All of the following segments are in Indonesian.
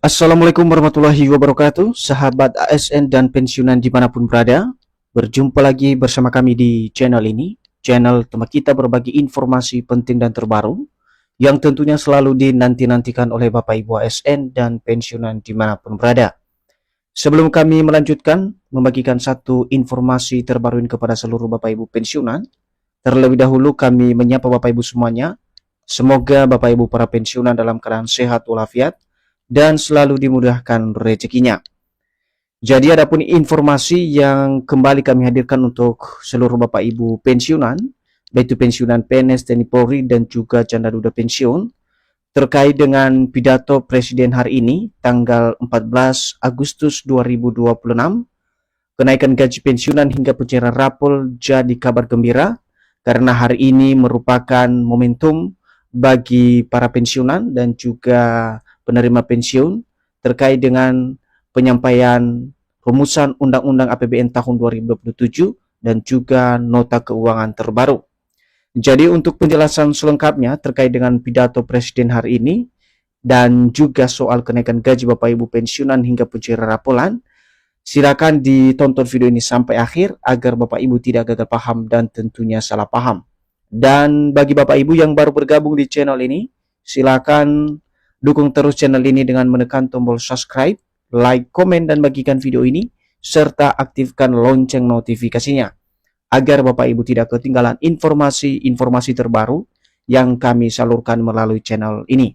Assalamualaikum warahmatullahi wabarakatuh, sahabat ASN dan pensiunan dimanapun berada. Berjumpa lagi bersama kami di channel ini, channel tempat kita berbagi informasi penting dan terbaru, yang tentunya selalu dinanti-nantikan oleh Bapak Ibu ASN dan pensiunan dimanapun berada. Sebelum kami melanjutkan membagikan satu informasi terbaru ini kepada seluruh Bapak Ibu pensiunan, terlebih dahulu kami menyapa Bapak Ibu semuanya. Semoga Bapak Ibu para pensiunan dalam keadaan sehat walafiat dan selalu dimudahkan rezekinya. Jadi adapun informasi yang kembali kami hadirkan untuk seluruh Bapak Ibu pensiunan, baik itu pensiunan PNS, TNI Polri dan juga janda duda pensiun, terkait dengan pidato Presiden hari ini tanggal 14 Agustus 2026, kenaikan gaji pensiunan hingga pencairan rapol jadi kabar gembira karena hari ini merupakan momentum bagi para pensiunan dan juga penerima pensiun terkait dengan penyampaian rumusan Undang-Undang APBN tahun 2027 dan juga nota keuangan terbaru. Jadi untuk penjelasan selengkapnya terkait dengan pidato Presiden hari ini dan juga soal kenaikan gaji Bapak Ibu pensiunan hingga pencairan rapolan, silakan ditonton video ini sampai akhir agar Bapak Ibu tidak gagal paham dan tentunya salah paham. Dan bagi Bapak Ibu yang baru bergabung di channel ini, silakan dukung terus channel ini dengan menekan tombol subscribe, like, komen, dan bagikan video ini, serta aktifkan lonceng notifikasinya, agar Bapak Ibu tidak ketinggalan informasi-informasi terbaru yang kami salurkan melalui channel ini.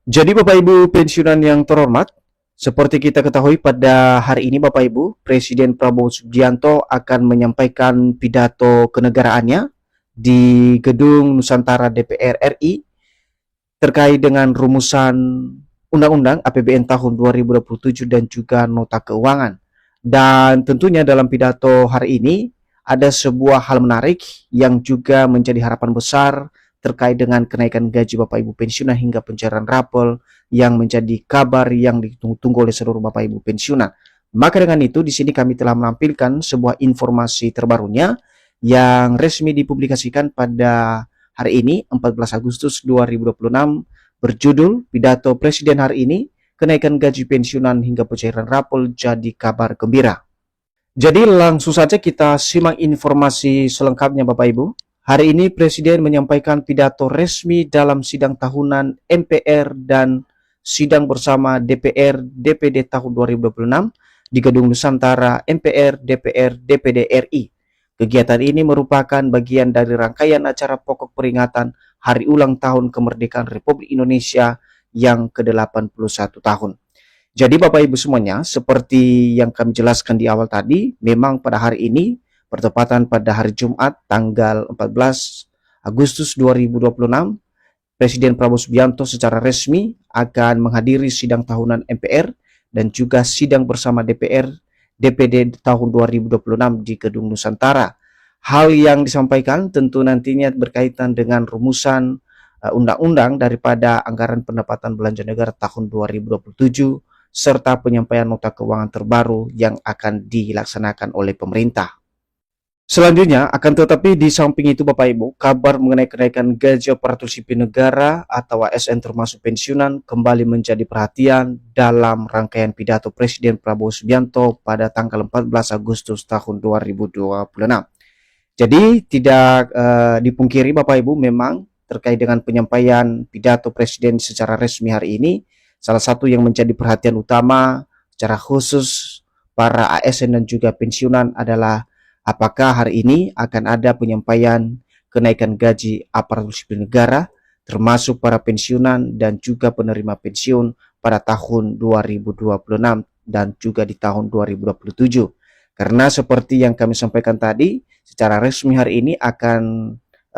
Jadi Bapak Ibu pensiunan yang terhormat, seperti kita ketahui pada hari ini Bapak Ibu, Presiden Prabowo Subianto akan menyampaikan pidato kenegaraannya di Gedung Nusantara DPR RI terkait dengan rumusan Undang-Undang APBN tahun 2027 dan juga nota keuangan. Dan tentunya dalam pidato hari ini ada sebuah hal menarik yang juga menjadi harapan besar terkait dengan kenaikan gaji Bapak Ibu pensiunan hingga pencairan rapol yang menjadi kabar yang ditunggu-tunggu oleh seluruh Bapak Ibu pensiunan. Maka dengan itu di sini kami telah menampilkan sebuah informasi terbarunya yang resmi dipublikasikan pada hari ini 14 Agustus 2026 berjudul Pidato Presiden hari ini, kenaikan gaji pensiunan hingga pencairan rapol jadi kabar gembira. Jadi langsung saja kita simak informasi selengkapnya Bapak Ibu. Hari ini Presiden menyampaikan pidato resmi dalam sidang tahunan MPR dan sidang bersama DPR DPD tahun 2026 di Gedung Nusantara MPR DPR DPD RI. Kegiatan ini merupakan bagian dari rangkaian acara pokok peringatan Hari Ulang Tahun Kemerdekaan Republik Indonesia yang ke-81 tahun. Jadi Bapak Ibu semuanya, seperti yang kami jelaskan di awal tadi, memang pada hari ini, bertepatan pada hari Jumat tanggal 14 Agustus 2026, Presiden Prabowo Subianto secara resmi akan menghadiri sidang tahunan MPR dan juga sidang bersama DPR DPD tahun 2026 di Gedung Nusantara. Hal yang disampaikan tentu nantinya berkaitan dengan rumusan undang-undang daripada anggaran pendapatan belanja negara tahun 2027 serta penyampaian nota keuangan terbaru yang akan dilaksanakan oleh pemerintah. Selanjutnya, akan tetapi di samping itu Bapak Ibu, kabar mengenai kenaikan gaji aparatur sipil negara atau ASN termasuk pensiunan kembali menjadi perhatian dalam rangkaian pidato Presiden Prabowo Subianto pada tanggal 14 Agustus tahun 2026. Jadi tidak dipungkiri Bapak Ibu, memang terkait dengan penyampaian pidato Presiden secara resmi hari ini, salah satu yang menjadi perhatian utama secara khusus para ASN dan juga pensiunan adalah apakah hari ini akan ada penyampaian kenaikan gaji aparatur sipil negara termasuk para pensiunan dan juga penerima pensiun pada tahun 2026 dan juga di tahun 2027. Karena seperti yang kami sampaikan tadi, secara resmi hari ini akan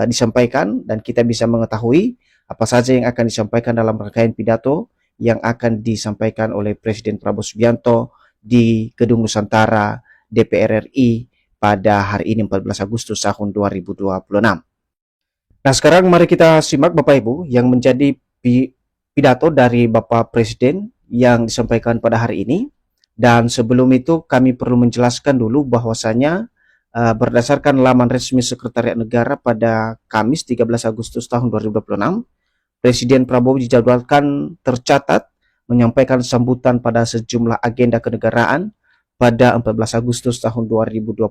disampaikan dan kita bisa mengetahui apa saja yang akan disampaikan dalam rangkaian pidato yang akan disampaikan oleh Presiden Prabowo Subianto di Gedung Nusantara DPR RI pada hari ini 14 Agustus tahun 2026. Nah sekarang mari kita simak Bapak Ibu yang menjadi pidato dari Bapak Presiden yang disampaikan pada hari ini. Dan sebelum itu kami perlu menjelaskan dulu bahwasanya berdasarkan laman resmi Sekretariat Negara pada Kamis 13 Agustus tahun 2026, Presiden Prabowo dijadwalkan tercatat menyampaikan sambutan pada sejumlah agenda kenegaraan pada 14 Agustus tahun 2026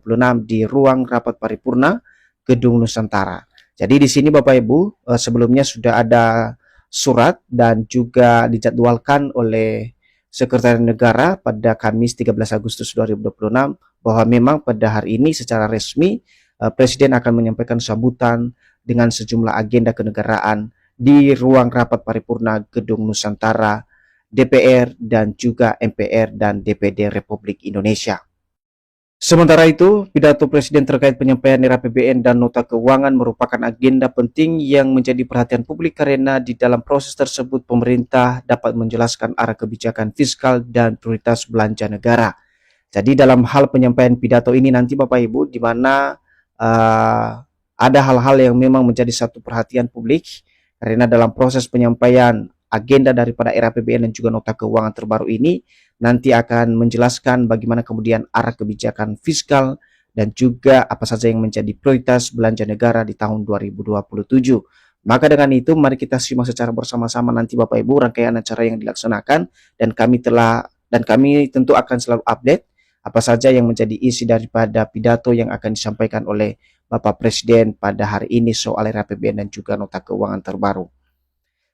di ruang rapat paripurna Gedung Nusantara. Jadi di sini Bapak Ibu, sebelumnya sudah ada surat dan juga dijadwalkan oleh Sekretariat Negara pada Kamis 13 Agustus 2026 bahwa memang pada hari ini secara resmi Presiden akan menyampaikan sambutan dengan sejumlah agenda kenegaraan di ruang rapat paripurna Gedung Nusantara, DPR dan juga MPR dan DPD Republik Indonesia. Sementara itu, pidato Presiden terkait penyampaian RAPBN dan nota keuangan merupakan agenda penting yang menjadi perhatian publik karena di dalam proses tersebut pemerintah dapat menjelaskan arah kebijakan fiskal dan prioritas belanja negara. Jadi dalam hal penyampaian pidato ini nanti Bapak Ibu, di mana ada hal-hal yang memang menjadi satu perhatian publik karena dalam proses penyampaian agenda daripada RAPBN dan juga nota keuangan terbaru ini nanti akan menjelaskan bagaimana kemudian arah kebijakan fiskal dan juga apa saja yang menjadi prioritas belanja negara di tahun 2027. Maka dengan itu mari kita simak secara bersama-sama nanti Bapak Ibu rangkaian acara yang dilaksanakan dan kami tentu akan selalu update apa saja yang menjadi isi daripada pidato yang akan disampaikan oleh Bapak Presiden pada hari ini soal RAPBN dan juga nota keuangan terbaru.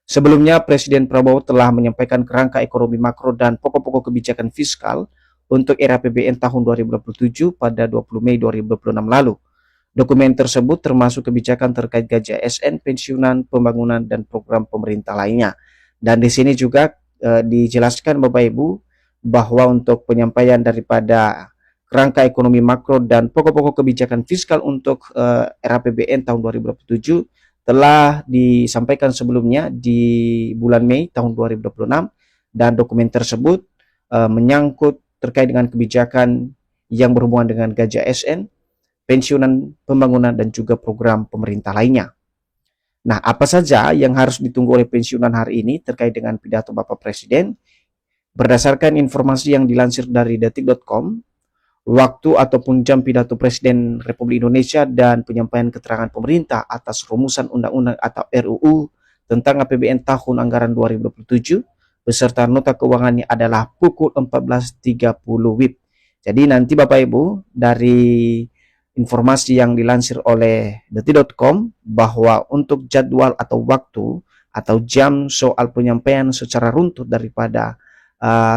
Sebelumnya, Presiden Prabowo telah menyampaikan kerangka ekonomi makro dan pokok-pokok kebijakan fiskal untuk RAPBN tahun 2027 pada 20 Mei 2026 lalu. Dokumen tersebut termasuk kebijakan terkait gaji ASN, pensiunan, pembangunan, dan program pemerintah lainnya. Dan di sini juga dijelaskan Bapak Ibu bahwa untuk penyampaian daripada kerangka ekonomi makro dan pokok-pokok kebijakan fiskal untuk RAPBN tahun 2027 telah disampaikan sebelumnya di bulan Mei tahun 2026 dan dokumen tersebut menyangkut terkait dengan kebijakan yang berhubungan dengan gaji ASN, pensiunan, pembangunan, dan juga program pemerintah lainnya. Nah, apa saja yang harus ditunggu oleh pensiunan hari ini terkait dengan pidato Bapak Presiden? Berdasarkan informasi yang dilansir dari detik.com, waktu ataupun jam pidato Presiden Republik Indonesia dan penyampaian keterangan pemerintah atas rumusan undang-undang atau RUU tentang APBN tahun anggaran 2027 beserta nota keuangannya adalah pukul 14.30 WIB. Jadi nanti Bapak Ibu dari informasi yang dilansir oleh detik.com bahwa untuk jadwal atau waktu atau jam soal penyampaian secara runtut daripada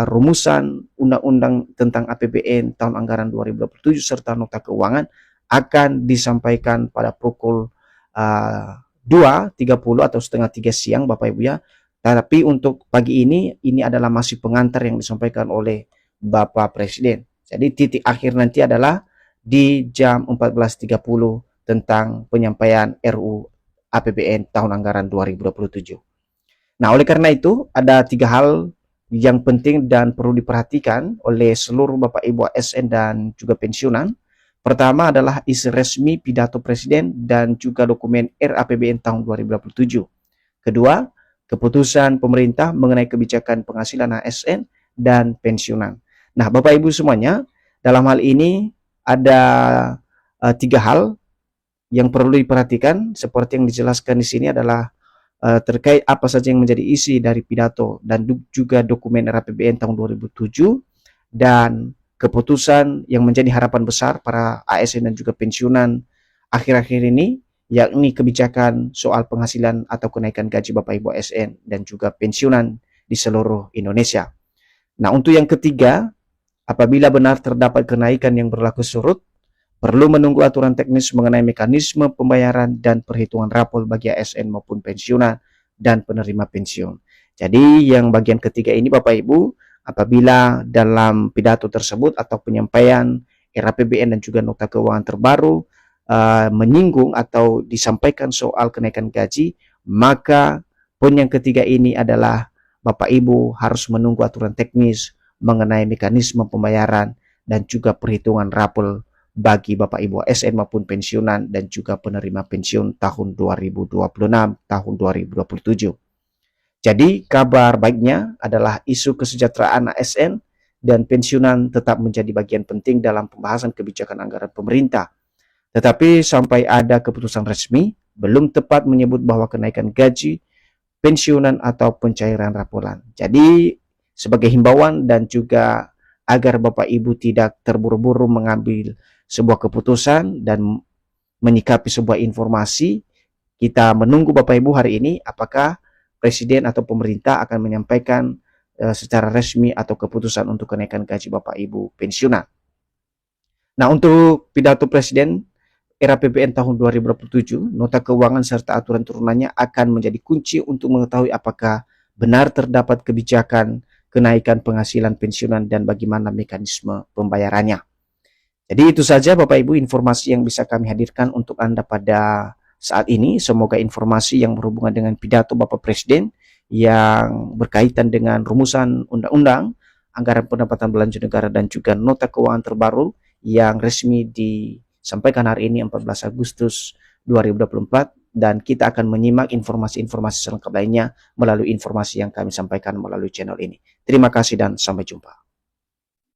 rumusan undang-undang tentang APBN tahun anggaran 2027 serta nota keuangan akan disampaikan pada pukul 2.30 atau setengah 3 siang Bapak Ibu ya. Tapi untuk pagi ini adalah masih pengantar yang disampaikan oleh Bapak Presiden. Jadi titik akhir nanti adalah di jam 14.30 tentang penyampaian RUU APBN tahun anggaran 2027. Nah, oleh karena itu ada 3 hal yang penting dan perlu diperhatikan oleh seluruh Bapak Ibu ASN dan juga pensiunan. Pertama adalah isi resmi pidato Presiden dan juga dokumen RAPBN tahun 2027. Kedua, keputusan pemerintah mengenai kebijakan penghasilan ASN dan pensiunan. Nah, Bapak Ibu semuanya, dalam hal ini ada 3 hal yang perlu diperhatikan seperti yang dijelaskan di sini adalah terkait apa saja yang menjadi isi dari pidato dan juga dokumen RAPBN tahun 2007 dan keputusan yang menjadi harapan besar para ASN dan juga pensiunan akhir-akhir ini yakni kebijakan soal penghasilan atau kenaikan gaji Bapak Ibu ASN dan juga pensiunan di seluruh Indonesia. Nah, untuk yang ketiga, apabila benar terdapat kenaikan yang berlaku surut, perlu menunggu aturan teknis mengenai mekanisme pembayaran dan perhitungan rapor bagi ASN maupun pensiunan dan penerima pensiun. Jadi yang bagian ketiga ini Bapak Ibu, apabila dalam pidato tersebut atau penyampaian RAPBN dan juga nota keuangan terbaru menyinggung atau disampaikan soal kenaikan gaji, maka poin yang ketiga ini adalah Bapak Ibu harus menunggu aturan teknis mengenai mekanisme pembayaran dan juga perhitungan rapor bagi Bapak Ibu ASN maupun pensiunan dan juga penerima pensiun tahun 2026 tahun 2027. Jadi kabar baiknya adalah isu kesejahteraan ASN dan pensiunan tetap menjadi bagian penting dalam pembahasan kebijakan anggaran pemerintah. Tetapi sampai ada keputusan resmi, belum tepat menyebut bahwa kenaikan gaji, pensiunan atau pencairan raporan. Jadi sebagai himbauan dan juga agar Bapak Ibu tidak terburu-buru mengambil sebuah keputusan dan menyikapi sebuah informasi. Kita menunggu Bapak Ibu hari ini apakah Presiden atau pemerintah akan menyampaikan secara resmi atau keputusan untuk kenaikan gaji Bapak Ibu pensiunan. Nah, untuk pidato Presiden era APBN tahun 2027, nota keuangan serta aturan turunannya akan menjadi kunci untuk mengetahui apakah benar terdapat kebijakan kenaikan penghasilan pensiunan dan bagaimana mekanisme pembayarannya. Jadi itu saja Bapak Ibu informasi yang bisa kami hadirkan untuk Anda pada saat ini. Semoga informasi yang berhubungan dengan pidato Bapak Presiden yang berkaitan dengan rumusan undang-undang, anggaran pendapatan belanja negara dan juga nota keuangan terbaru yang resmi disampaikan hari ini 14 Agustus 2024, dan kita akan menyimak informasi-informasi selengkap lainnya melalui informasi yang kami sampaikan melalui channel ini. Terima kasih dan sampai jumpa.